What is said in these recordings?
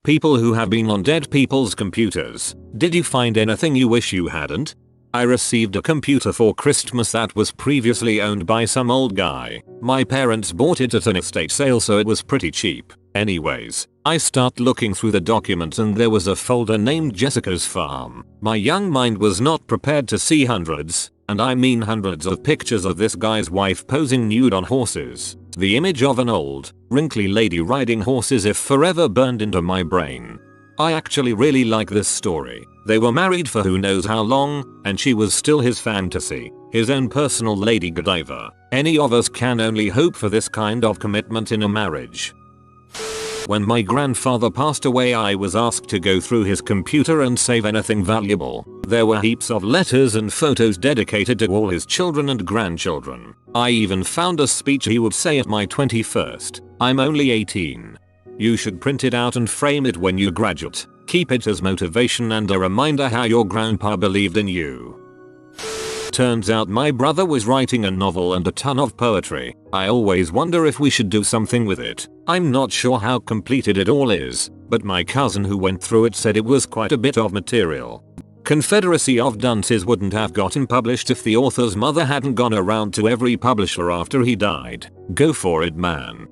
People who have been on dead people's computers. Did you find anything you wish you hadn't? I received a computer for Christmas that was previously owned by some old guy. My parents bought it at an estate sale, so it was pretty cheap. Anyways, I start looking through the documents and there was a folder named Jessica's Farm. My young mind was not prepared to see hundreds, and I mean hundreds, of pictures of this guy's wife posing nude on horses. The image of an old, wrinkly lady riding horses is forever burned into my brain. I actually really like this story. They were married for who knows how long, and she was still his fantasy, his own personal Lady Godiva. Any of us can only hope for this kind of commitment in a marriage. When my grandfather passed away, I was asked to go through his computer and save anything valuable. There were heaps of letters and photos dedicated to all his children and grandchildren. I even found a speech he would say at my 21st. I'm only 18. You should print it out and frame it when you graduate. Keep it as motivation and a reminder how your grandpa believed in you. Turns out my brother was writing a novel and a ton of poetry. I always wonder if we should do something with it. I'm not sure how completed it all is, but my cousin who went through it said it was quite a bit of material. Confederacy of Dunces wouldn't have gotten published if the author's mother hadn't gone around to every publisher after he died. Go for it, man.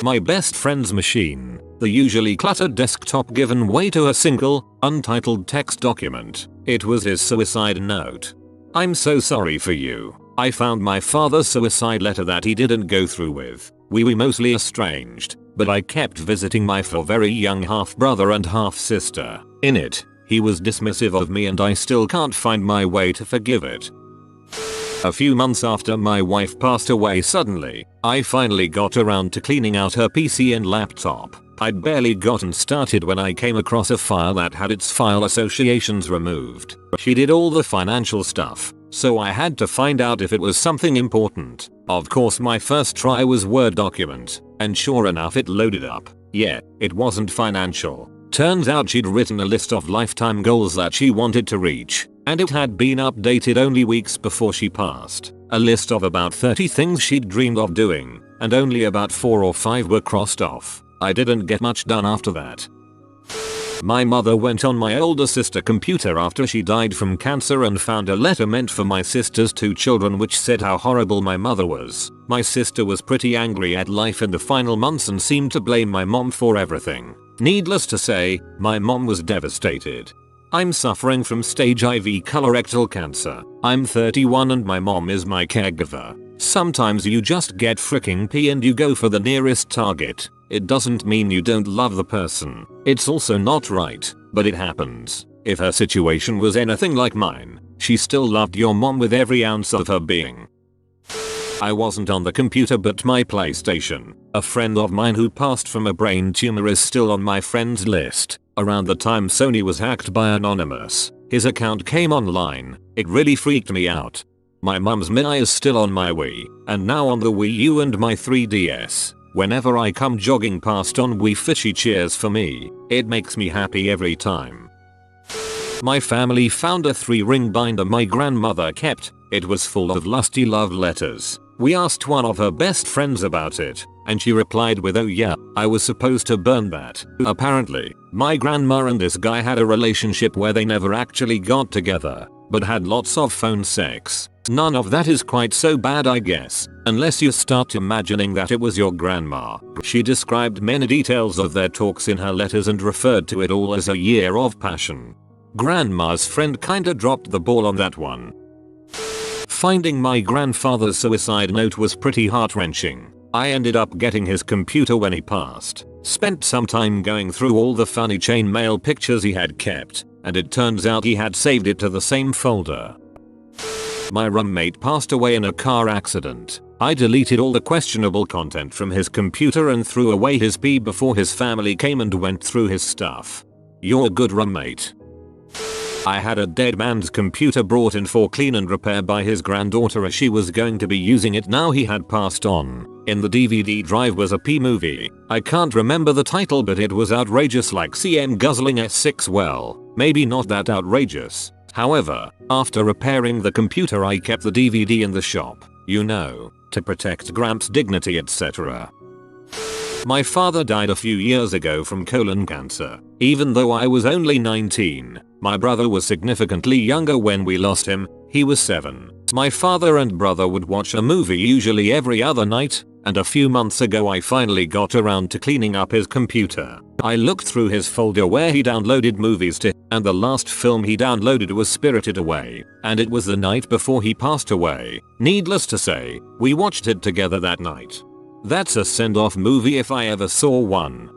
My best friend's machine. The usually cluttered desktop given way to a single, untitled text document. It was his suicide note. I'm so sorry for you. I found my father's suicide letter that he didn't go through with. We were mostly estranged, but I kept visiting my very young half-brother and half-sister. In it, he was dismissive of me and I still can't find my way to forgive it. A few months after my wife passed away suddenly, I finally got around to cleaning out her PC and laptop. I'd barely gotten started when I came across a file that had its file associations removed. She did all the financial stuff, so I had to find out if it was something important. Of course, my first try was Word document, and sure enough it loaded up. Yeah, it wasn't financial. Turns out she'd written a list of lifetime goals that she wanted to reach, and it had been updated only weeks before she passed. A list of about 30 things she'd dreamed of doing, and only about 4 or 5 were crossed off. I didn't get much done after that. My mother went on my older sister's computer after she died from cancer and found a letter meant for my sister's 2 children which said how horrible my mother was. My sister was pretty angry at life in the final months and seemed to blame my mom for everything. Needless to say, my mom was devastated. I'm suffering from stage IV colorectal cancer. I'm 31 and my mom is my caregiver. Sometimes you just get freaking pee and you go for the nearest target. It doesn't mean you don't love the person. It's also not right, but it happens. If her situation was anything like mine, she still loved your mom with every ounce of her being. I wasn't on the computer but my PlayStation. A friend of mine who passed from a brain tumor is still on my friends list. Around the time Sony was hacked by Anonymous, his account came online. It really freaked me out. My mum's Mini is still on my Wii, and now on the Wii U and my 3DS. Whenever I come jogging past on Wii Fit, she cheers for me. It makes me happy every time. My family found a 3-ring binder my grandmother kept. It was full of lusty love letters. We asked one of her best friends about it, and she replied with, "Oh yeah, I was supposed to burn that." Apparently, my grandma and this guy had a relationship where they never actually got together, but had lots of phone sex. None of that is quite so bad, I guess, unless you start imagining that it was your grandma. She described many details of their talks in her letters and referred to it all as a year of passion. Grandma's friend kinda dropped the ball on that one. Finding my grandfather's suicide note was pretty heart-wrenching. I ended up getting his computer when he passed. Spent some time going through all the funny chain mail pictures he had kept, and it turns out he had saved it to the same folder. My roommate passed away in a car accident. I deleted all the questionable content from his computer and threw away his P before his family came and went through his stuff. You're a good roommate. I had a dead man's computer brought in for clean and repair by his granddaughter as she was going to be using it now he had passed on. In the DVD drive was a P movie. I can't remember the title but it was outrageous, like CM guzzling S6. Well, maybe not that outrageous. However, after repairing the computer I kept the DVD in the shop, you know, to protect Gramps' dignity, etc. My father died a few years ago from colon cancer. Even though I was only 19, my brother was significantly younger when we lost him. He was 7. My father and brother would watch a movie usually every other night, and a few months ago I finally got around to cleaning up his computer. I looked through his folder where he downloaded movies to, and the last film he downloaded was Spirited Away, and it was the night before he passed away. Needless to say, we watched it together that night. That's a send-off movie if I ever saw one.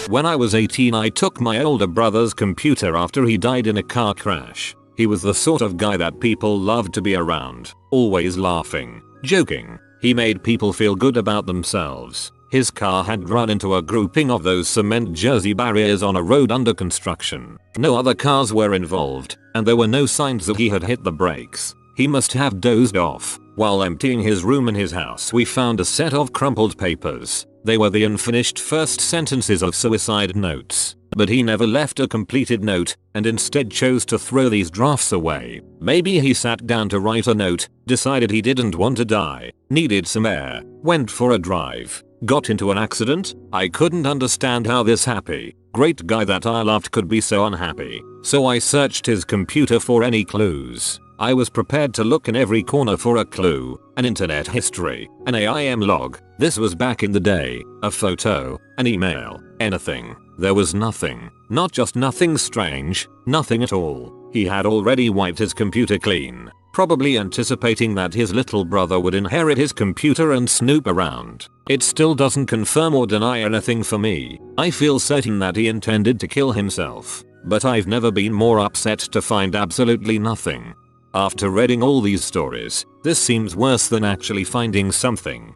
When I was 18, I took my older brother's computer after he died in a car crash. He was the sort of guy that people loved to be around, always laughing, joking. He made people feel good about themselves. His car had run into a grouping of those cement Jersey barriers on a road under construction. No other cars were involved, and there were no signs that he had hit the brakes. He must have dozed off. While emptying his room in his house, we found a set of crumpled papers. They were the unfinished first sentences of suicide notes. But he never left a completed note, and instead chose to throw these drafts away. Maybe he sat down to write a note, decided he didn't want to die, needed some air, went for a drive, got into an accident. I couldn't understand how this happy, great guy that I loved could be so unhappy. So I searched his computer for any clues. I was prepared to look in every corner for a clue, an internet history, an AIM log. This was back in the day, a photo, an email, anything. There was nothing. Not just nothing strange, nothing at all. He had already wiped his computer clean, probably anticipating that his little brother would inherit his computer and snoop around. It still doesn't confirm or deny anything for me. I feel certain that he intended to kill himself, but I've never been more upset to find absolutely nothing. After reading all these stories, this seems worse than actually finding something.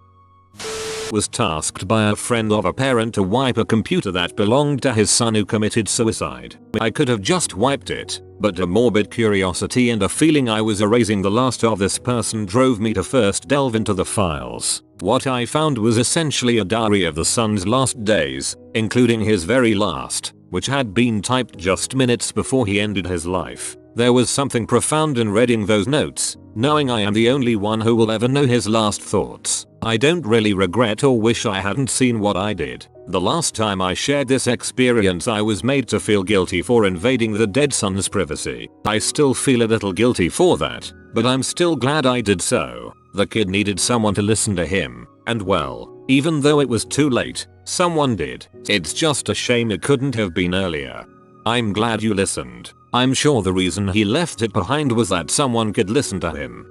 Was tasked by a friend of a parent to wipe a computer that belonged to his son who committed suicide. I could have just wiped it, but a morbid curiosity and a feeling I was erasing the last of this person drove me to first delve into the files. What I found was essentially a diary of the son's last days, including his very last, which had been typed just minutes before he ended his life. There was something profound in reading those notes, knowing I am the only one who will ever know his last thoughts. I don't really regret or wish I hadn't seen what I did. The last time I shared this experience, I was made to feel guilty for invading the dead son's privacy. I still feel a little guilty for that, but I'm still glad I did so. The kid needed someone to listen to him, and well, even though it was too late, someone did. It's just a shame it couldn't have been earlier. I'm glad you listened. I'm sure the reason he left it behind was that someone could listen to him.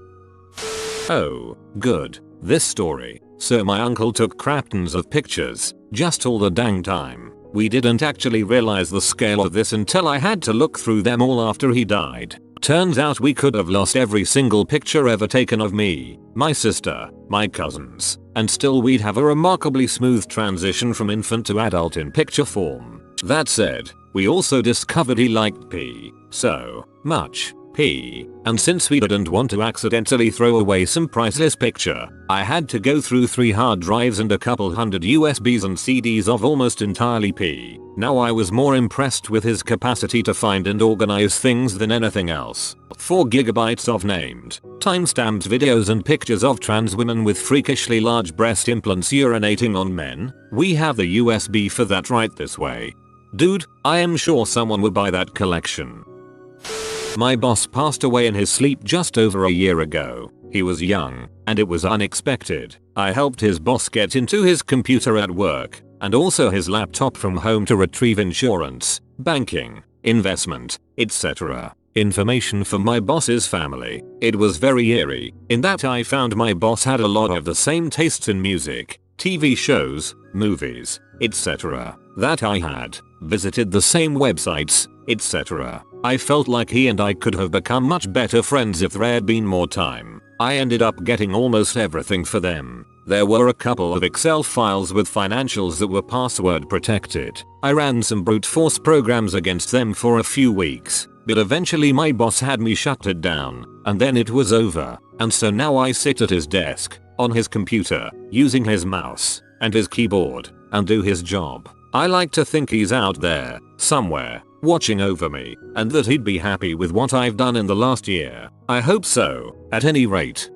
Oh, good. This story. So my uncle took crap tons of pictures, just all the dang time. We didn't actually realize the scale of this until I had to look through them all after he died. Turns out we could have lost every single picture ever taken of me, my sister, my cousins, and still we'd have a remarkably smooth transition from infant to adult in picture form. That said, we also discovered he liked pee. So much pee. And since we didn't want to accidentally throw away some priceless picture, I had to go through 3 hard drives and a couple hundred USBs and CDs of almost entirely pee. Now I was more impressed with his capacity to find and organize things than anything else. 4 gigabytes of named, timestamped videos and pictures of trans women with freakishly large breast implants urinating on men. We have the USB for that right this way. Dude, I am sure someone would buy that collection. My boss passed away in his sleep just over a year ago. He was young, and it was unexpected. I helped his boss get into his computer at work, and also his laptop from home to retrieve insurance, banking, investment, etc. information for my boss's family. It was very eerie, in that I found my boss had a lot of the same tastes in music, TV shows, movies, etc. that I had, visited the same websites, etc. I felt like he and I could have become much better friends if there had been more time. I ended up getting almost everything for them. There were a couple of Excel files with financials that were password protected. I ran some brute force programs against them for a few weeks, but eventually my boss had me shut it down, and then it was over. And so now I sit at his desk, on his computer, using his mouse and his keyboard, and do his job. I like to think he's out there, somewhere, watching over me, and that he'd be happy with what I've done in the last year. I hope so, at any rate.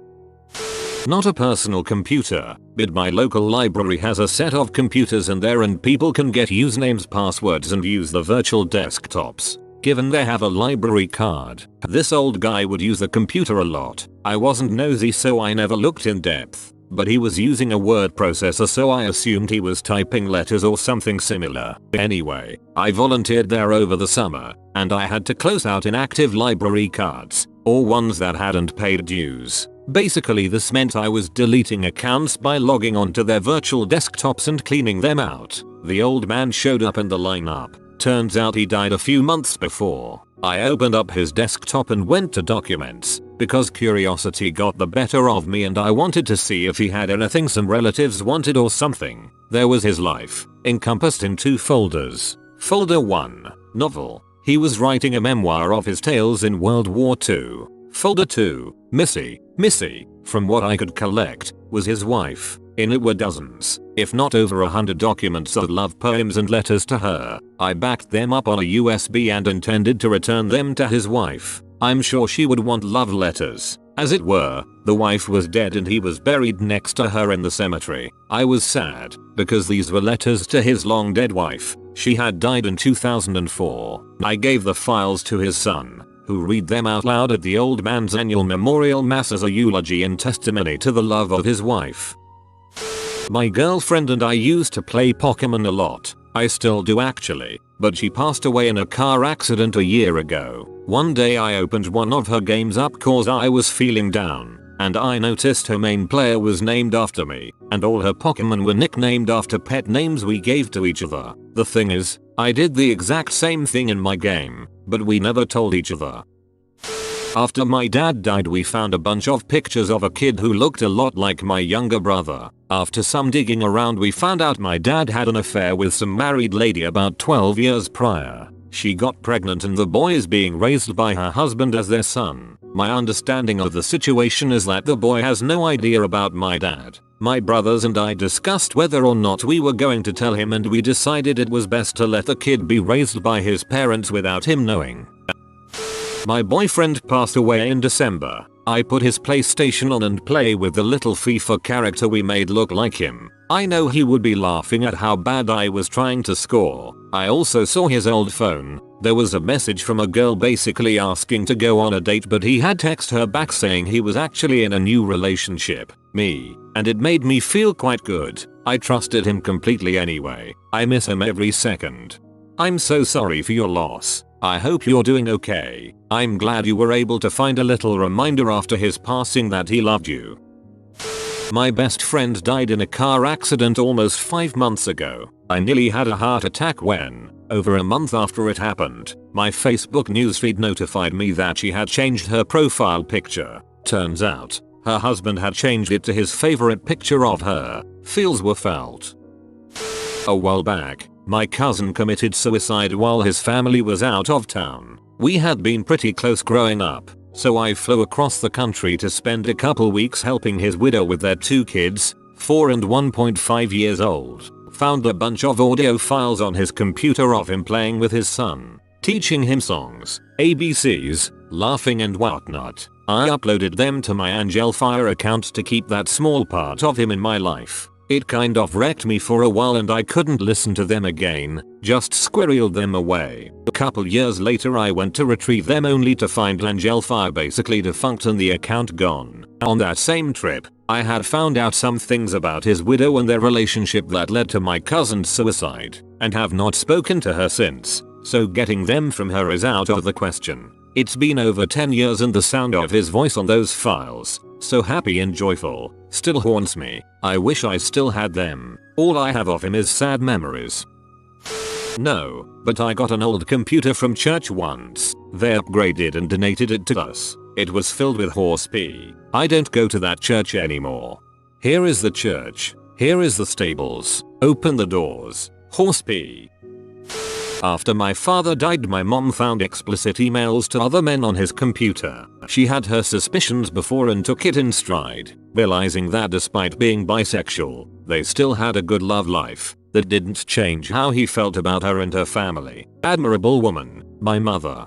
Not a personal computer, but my local library has a set of computers in there and people can get usernames, passwords and use the virtual desktops. Given they have a library card, this old guy would use the computer a lot. I wasn't nosy so I never looked in depth, but he was using a word processor so I assumed he was typing letters or something similar. Anyway, I volunteered there over the summer, and I had to close out inactive library cards, or ones that hadn't paid dues. Basically this meant I was deleting accounts by logging onto their virtual desktops and cleaning them out. The old man showed up in the lineup. Turns out he died a few months before. I opened up his desktop and went to documents, because curiosity got the better of me and I wanted to see if he had anything some relatives wanted or something. There was his life, encompassed in 2 folders. Folder 1, novel. He was writing a memoir of his tales in World War II. Folder 2, Missy. Missy, from what I could collect, was his wife. In it were dozens, if not over 100 documents of love poems and letters to her. I backed them up on a USB and intended to return them to his wife. I'm sure she would want love letters. As it were, the wife was dead and he was buried next to her in the cemetery. I was sad, because these were letters to his long dead wife. She had died in 2004. I gave the files to his son, who read them out loud at the old man's annual memorial mass as a eulogy and testimony to the love of his wife. My girlfriend and I used to play Pokemon a lot. I still do actually, but she passed away in a car accident a year ago. One day I opened one of her games up cause I was feeling down, and I noticed her main player was named after me, and all her Pokemon were nicknamed after pet names we gave to each other. The thing is, I did the exact same thing in my game, but we never told each other. After my dad died we found a bunch of pictures of a kid who looked a lot like my younger brother. After some digging around we found out my dad had an affair with some married lady about 12 years prior. She got pregnant and the boy is being raised by her husband as their son. My understanding of the situation is that the boy has no idea about my dad. My brothers and I discussed whether or not we were going to tell him and we decided it was best to let the kid be raised by his parents without him knowing. My boyfriend passed away in December. I put his PlayStation on and play with the little FIFA character we made look like him. I know he would be laughing at how bad I was trying to score. I also saw his old phone. There was a message from a girl basically asking to go on a date but he had texted her back saying he was actually in a new relationship. Me. And it made me feel quite good. I trusted him completely anyway. I miss him every second. I'm so sorry for your loss. I hope you're doing okay. I'm glad you were able to find a little reminder after his passing that he loved you. My best friend died in a car accident almost 5 months ago. I nearly had a heart attack when, over a month after it happened, my Facebook newsfeed notified me that she had changed her profile picture. Turns out, her husband had changed it to his favorite picture of her. Feels were felt. A while back, my cousin committed suicide while his family was out of town. We had been pretty close growing up, so I flew across the country to spend a couple weeks helping his widow with their 2 kids, 4 and 1.5 years old. Found a bunch of audio files on his computer of him playing with his son, teaching him songs, ABCs, laughing and whatnot. I uploaded them to my Angelfire account to keep that small part of him in my life. It kind of wrecked me for a while and I couldn't listen to them again, just squirreled them away. A couple years later I went to retrieve them only to find Angelfire basically defunct and the account gone. On that same trip, I had found out some things about his widow and their relationship that led to my cousin's suicide, and have not spoken to her since, so getting them from her is out of the question. It's been over 10 years and the sound of his voice on those files, so happy and joyful, still haunts me. I wish I still had them. All I have of him is sad memories. No, but I got an old computer from church once. They upgraded and donated it to us. It was filled with horse pee. I don't go to that church anymore. Here is the church. Here is the stables. Open the doors. Horse pee. After my father died, my mom found explicit emails to other men on his computer. She had her suspicions before and took it in stride, realizing that despite being bisexual, they still had a good love life. That didn't change how he felt about her and her family. Admirable woman, my mother.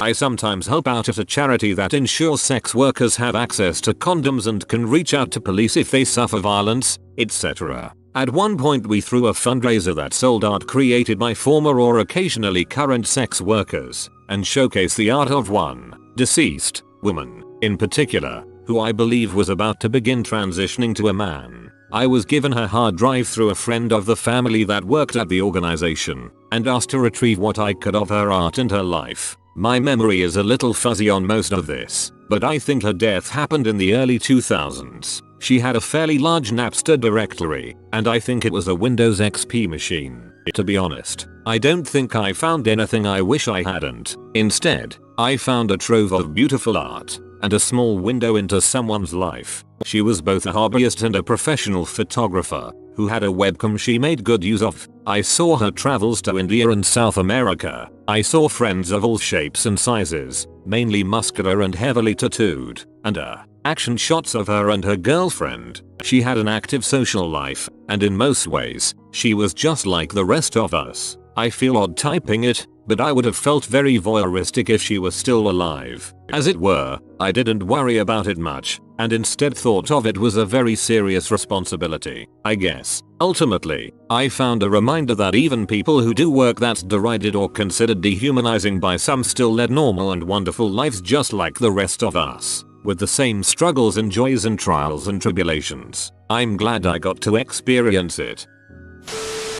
I sometimes help out at a charity that ensures sex workers have access to condoms and can reach out to police if they suffer violence, etc. At one point we threw a fundraiser that sold art created by former or occasionally current sex workers and showcased the art of one deceased woman in particular, who I believe was about to begin transitioning to a man. I was given her hard drive through a friend of the family that worked at the organization and asked to retrieve what I could of her art and her life. My memory is a little fuzzy on most of this, but I think her death happened in the early 2000s. She had a fairly large Napster directory, and I think it was a Windows XP machine. To be honest, I don't think I found anything I wish I hadn't. Instead, I found a trove of beautiful art and a small window into someone's life. She was both a hobbyist and a professional photographer who had a webcam she made good use of. I saw her travels to India and South America. I saw friends of all shapes and sizes, mainly muscular and heavily tattooed, and action shots of her and her girlfriend. She had an active social life, and in most ways, she was just like the rest of us. I feel odd typing it, but I would have felt very voyeuristic if she was still alive. As it were, I didn't worry about it much, and instead thought of it was a very serious responsibility, I guess. Ultimately, I found a reminder that even people who do work that's derided or considered dehumanizing by some still led normal and wonderful lives just like the rest of us, with the same struggles and joys and trials and tribulations. I'm glad I got to experience it.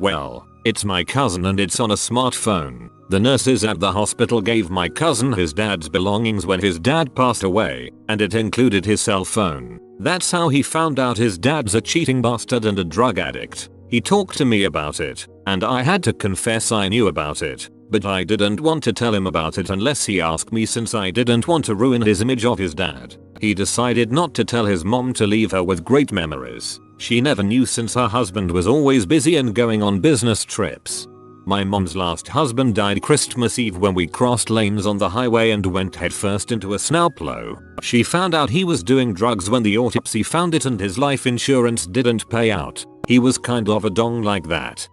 Well, it's my cousin and it's on a smartphone. The nurses at the hospital gave my cousin his dad's belongings when his dad passed away, and it included his cell phone. That's how he found out his dad's a cheating bastard and a drug addict. He talked to me about it, and I had to confess I knew about it, but I didn't want to tell him about it unless he asked me since I didn't want to ruin his image of his dad. He decided not to tell his mom to leave her with great memories. She never knew since her husband was always busy and going on business trips. My mom's last husband died Christmas Eve when we crossed lanes on the highway and went headfirst into a snowplow. She found out he was doing drugs when the autopsy found it and his life insurance didn't pay out. He was kind of a dong like that.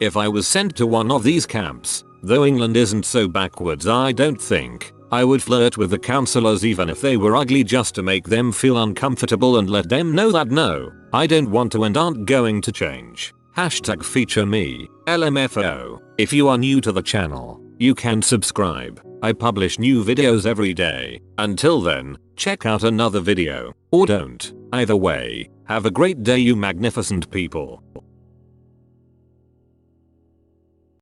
If I was sent to one of these camps, though England isn't so backwards I don't think, I would flirt with the counselors even if they were ugly just to make them feel uncomfortable and let them know that no, I don't want to and aren't going to change. Hashtag feature me, LMFO. If you are new to the channel, you can subscribe. I publish new videos every day. Until then, check out another video, or don't. Either way, have a great day you magnificent people.